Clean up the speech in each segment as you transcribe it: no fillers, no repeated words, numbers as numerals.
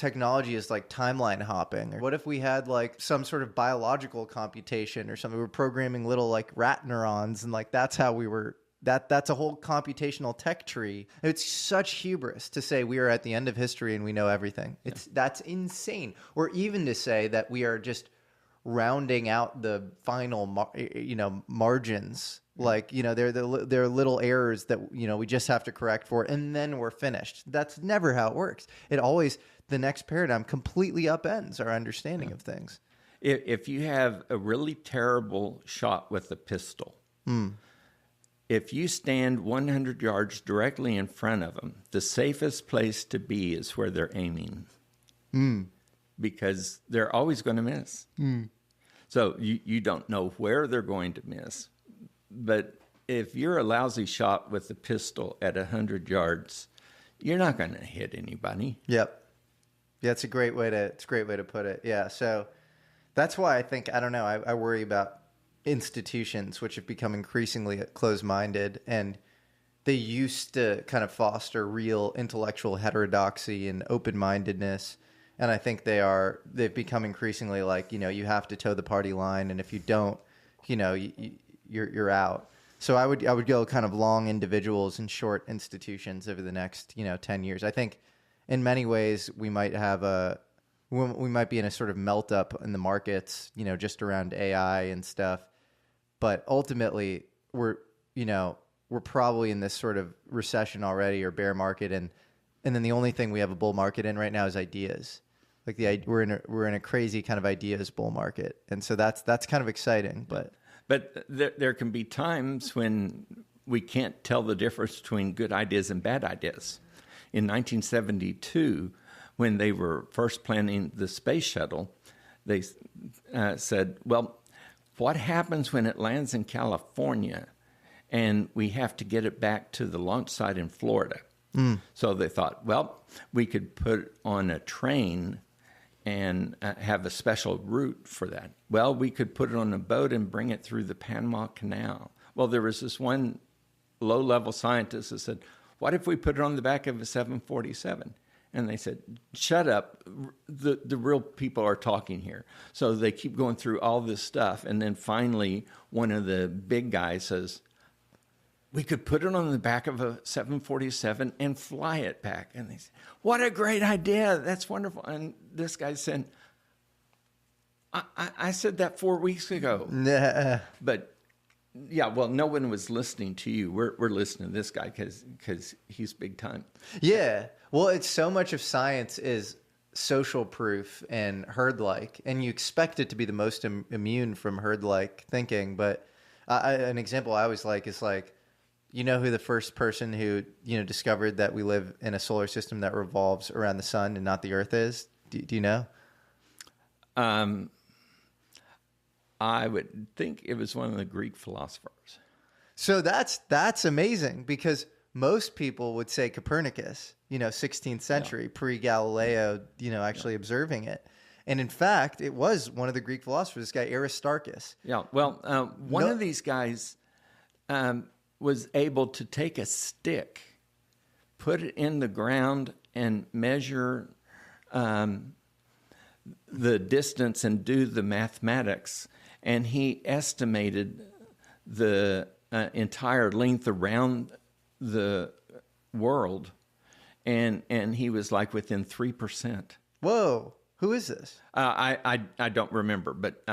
technology is like timeline hopping? Or what if we had like some sort of biological computation or something? We were programming little like rat neurons, and like that's how we were. That's a whole computational tech tree. It's such hubris to say we are at the end of history and we know everything. That's insane. Or even to say that we are just rounding out the final, margins. Like, there are little errors that, we just have to correct for, and then we're finished. That's never how it works. It always, the next paradigm completely upends our understanding of things. If you have a really terrible shot with a pistol, if you stand 100 yards directly in front of them, the safest place to be is where they're aiming. Because they're always going to miss. So you don't know where they're going to miss. But if you're a lousy shot with a pistol at 100 yards, you're not going to hit anybody. Yep. Yeah, it's a great way to put it. Yeah, so that's why I think, I don't know, I worry about institutions which have become increasingly closed-minded, and they used to kind of foster real intellectual heterodoxy and open-mindedness. And I think they've become increasingly like, you have to toe the party line, and if you don't, you're out. So I would go kind of long individuals and short institutions over the next 10 years. I think in many ways we might be in a sort of melt up in the markets, just around AI and stuff. But ultimately we're probably in this sort of recession already, or bear market, and then the only thing we have a bull market in right now is ideas. Like we're in a crazy kind of ideas bull market, and so that's kind of exciting. But there can be times when we can't tell the difference between good ideas and bad ideas. In 1972, when they were first planning the space shuttle, they said, well, what happens when it lands in California and we have to get it back to the launch site in Florida? So they thought, well, we could put on a train and have a special route for that. Well, we could put it on a boat and bring it through the Panama Canal. Well, there was this one low-level scientist that said, what if we put it on the back of a 747? And they said, shut up, the real people are talking here. So they keep going through all this stuff, and then finally one of the big guys says, we could put it on the back of a 747 and fly it back. And they said, what a great idea, that's wonderful. And this guy said, I said that 4 weeks ago. Nah. But yeah, well, no one was listening to you. We're listening to this guy because he's big time. Yeah. Well, it's so much of science is social proof and herd-like, and you expect it to be the most immune from herd-like thinking. But an example I always like is like, who the first person who discovered that we live in a solar system that revolves around the sun and not the Earth is? Do you know? I would think it was one of the Greek philosophers. So that's amazing, because most people would say Copernicus, 16th century, pre-Galileo, actually observing it. And in fact, it was one of the Greek philosophers, this guy Aristarchus. Yeah, well, one of these guys was able to take a stick, put it in the ground, and measure the distance and do the mathematics. And he estimated the entire length around the world, and he was like within 3%. Whoa! Who is this? I don't remember, but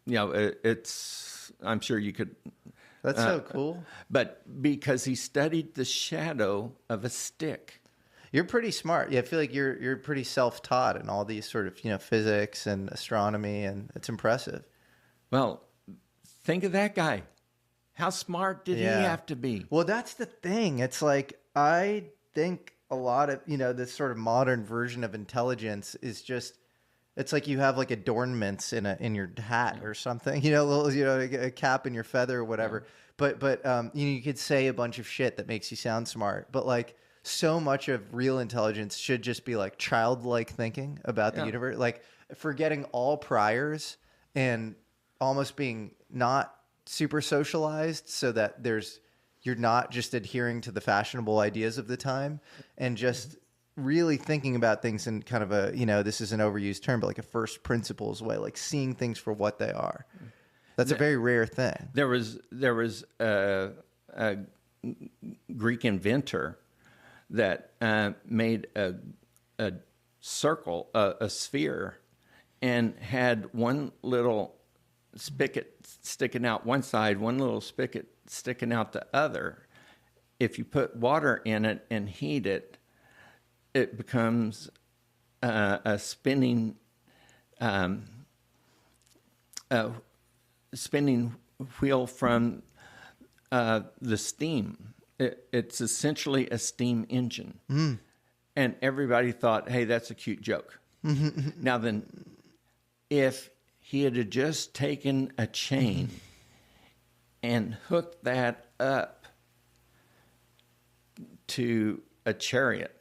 it's. I'm sure you could. That's so cool. But because he studied the shadow of a stick. You're pretty smart. Yeah, I feel like you're pretty self-taught in all these sort of physics and astronomy, and it's impressive. Well, think of that guy. How smart did he have to be? Well, that's the thing. It's like, I think a lot of, this sort of modern version of intelligence is just, it's like you have like adornments in your hat or something, a cap in your feather or whatever. Yeah. But you could say a bunch of shit that makes you sound smart, but like so much of real intelligence should just be like childlike thinking about the universe, like forgetting all priors and almost being not super socialized, so that you're not just adhering to the fashionable ideas of the time, and just really thinking about things in kind of a, this is an overused term, but like a first principles way, like seeing things for what they are. That's a very rare thing. There was a Greek inventor that made a circle, a sphere, and had one little spigot sticking out one side, one little spigot sticking out the other. If you put water in it and heat it, it becomes a spinning wheel from the steam. It's essentially a steam engine. And everybody thought, hey, that's a cute joke. Now then, if he had just taken a chain and hooked that up to a chariot,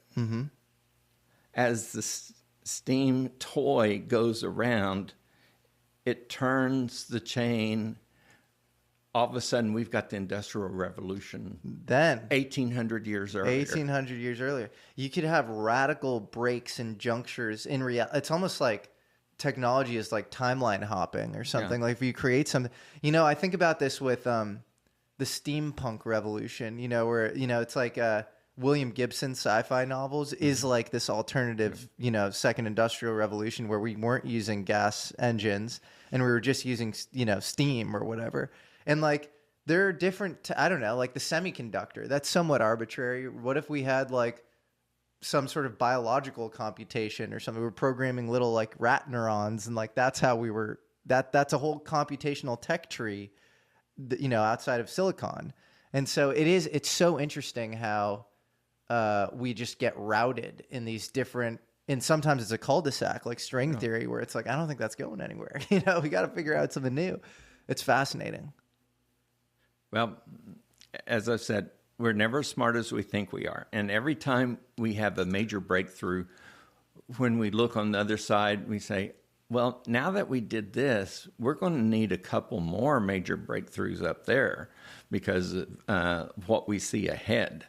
as the steam toy goes around, it turns the chain. All of a sudden, we've got the Industrial Revolution. Then 1,800 years earlier. 1,800 years earlier. You could have radical breaks and junctures in reality. It's almost like technology is like timeline hopping or something. Like if you create something, I think about this with the steampunk revolution, where, it's like William Gibson sci-fi novels is like this alternative, second industrial revolution where we weren't using gas engines and we were just using, steam or whatever. And like there are different, I don't know, like the semiconductor, that's somewhat arbitrary. What if we had like some sort of biological computation or something? We were programming little like rat neurons, and like that's how we were, that's a whole computational tech tree, outside of silicon. And so it's so interesting how we just get routed in these different, and sometimes it's a cul-de-sac like string theory where it's like, I don't think that's going anywhere. We got to figure out something new. It's fascinating. Well, as I said, we're never as smart as we think we are. And every time we have a major breakthrough, when we look on the other side, we say, well, now that we did this, we're going to need a couple more major breakthroughs up there because of what we see ahead.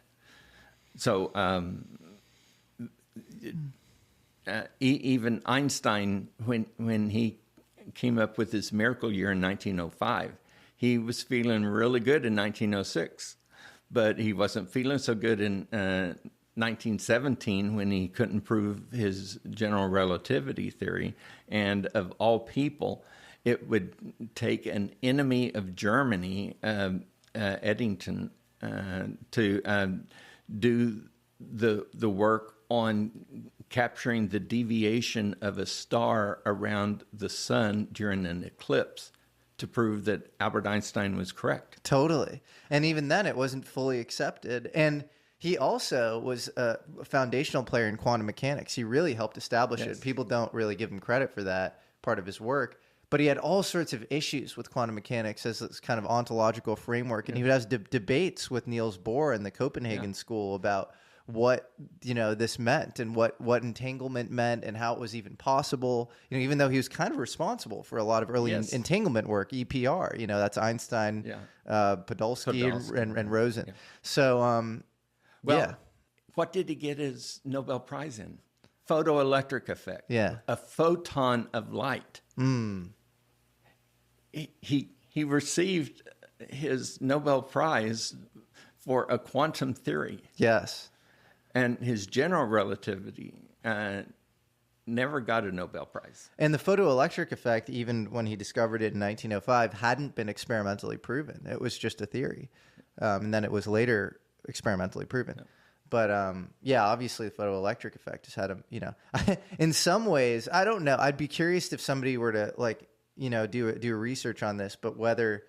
So even Einstein, when he came up with his miracle year in 1905, he was feeling really good in 1906, but he wasn't feeling so good in 1917 when he couldn't prove his general relativity theory. And of all people, it would take an enemy of Germany, Eddington, to do the work on capturing the deviation of a star around the sun during an eclipse to prove that Albert Einstein was correct. Totally. And even then, it wasn't fully accepted. And he also was a foundational player in quantum mechanics. He really helped establish it. People don't really give him credit for that part of his work. But he had all sorts of issues with quantum mechanics as this kind of ontological framework. And he would have debates with Niels Bohr in the Copenhagen school about what this meant and what entanglement meant and how it was even possible. Even though he was kind of responsible for a lot of early entanglement work, EPR. That's Einstein, Podolsky, and Rosen. Yeah. So, what did he get his Nobel Prize in? Photoelectric effect. Yeah, a photon of light. He received his Nobel Prize for a quantum theory. Yes. And his general relativity never got a Nobel Prize. And the photoelectric effect, even when he discovered it in 1905, hadn't been experimentally proven. It was just a theory. And then it was later experimentally proven. Yeah. But obviously the photoelectric effect has had in some ways, I don't know. I'd be curious if somebody were to do a research on this, but whether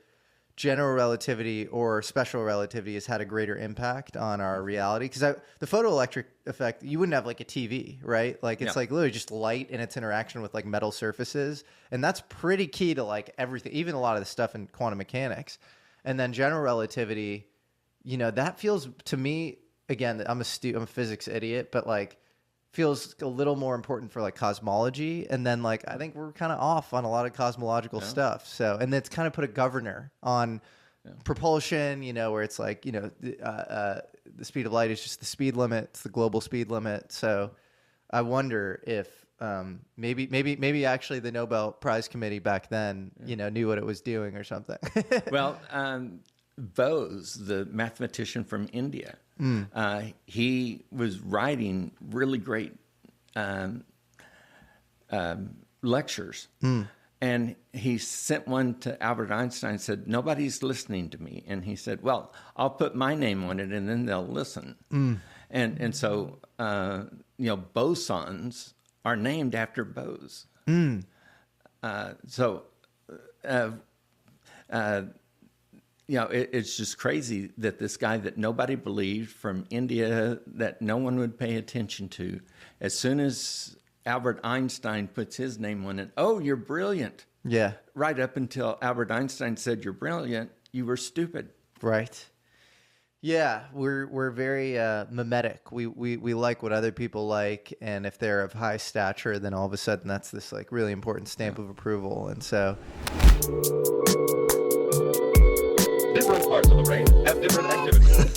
general relativity or special relativity has had a greater impact on our reality. Because the photoelectric effect, you wouldn't have like a TV, right? Like it's like literally just light and its interaction with like metal surfaces. And that's pretty key to like everything, even a lot of the stuff in quantum mechanics. And then general relativity, that feels to me, again, I'm a physics idiot, but like feels a little more important for like cosmology. And then I think we're kind of off on a lot of cosmological stuff. So, and it's kind of put a governor on propulsion, where it's like, the speed of light is just the speed limit. It's the global speed limit. So I wonder if maybe actually the Nobel Prize Committee back then, knew what it was doing or something. Well, Bose, the mathematician from India, he was writing really great lectures. And he sent one to Albert Einstein and said, nobody's listening to me. And he said, well, I'll put my name on it and then they'll listen. And so, bosons are named after Bose. It's just crazy that this guy that nobody believed from India, that no one would pay attention to, as soon as Albert Einstein puts his name on it, oh, you're brilliant. Yeah. Right up until Albert Einstein said, you're brilliant, you were stupid. Right. Yeah, we're very mimetic. We like what other people like, and if they're of high stature, then all of a sudden that's this like really important stamp of approval. And so different parts of the brain have different activities.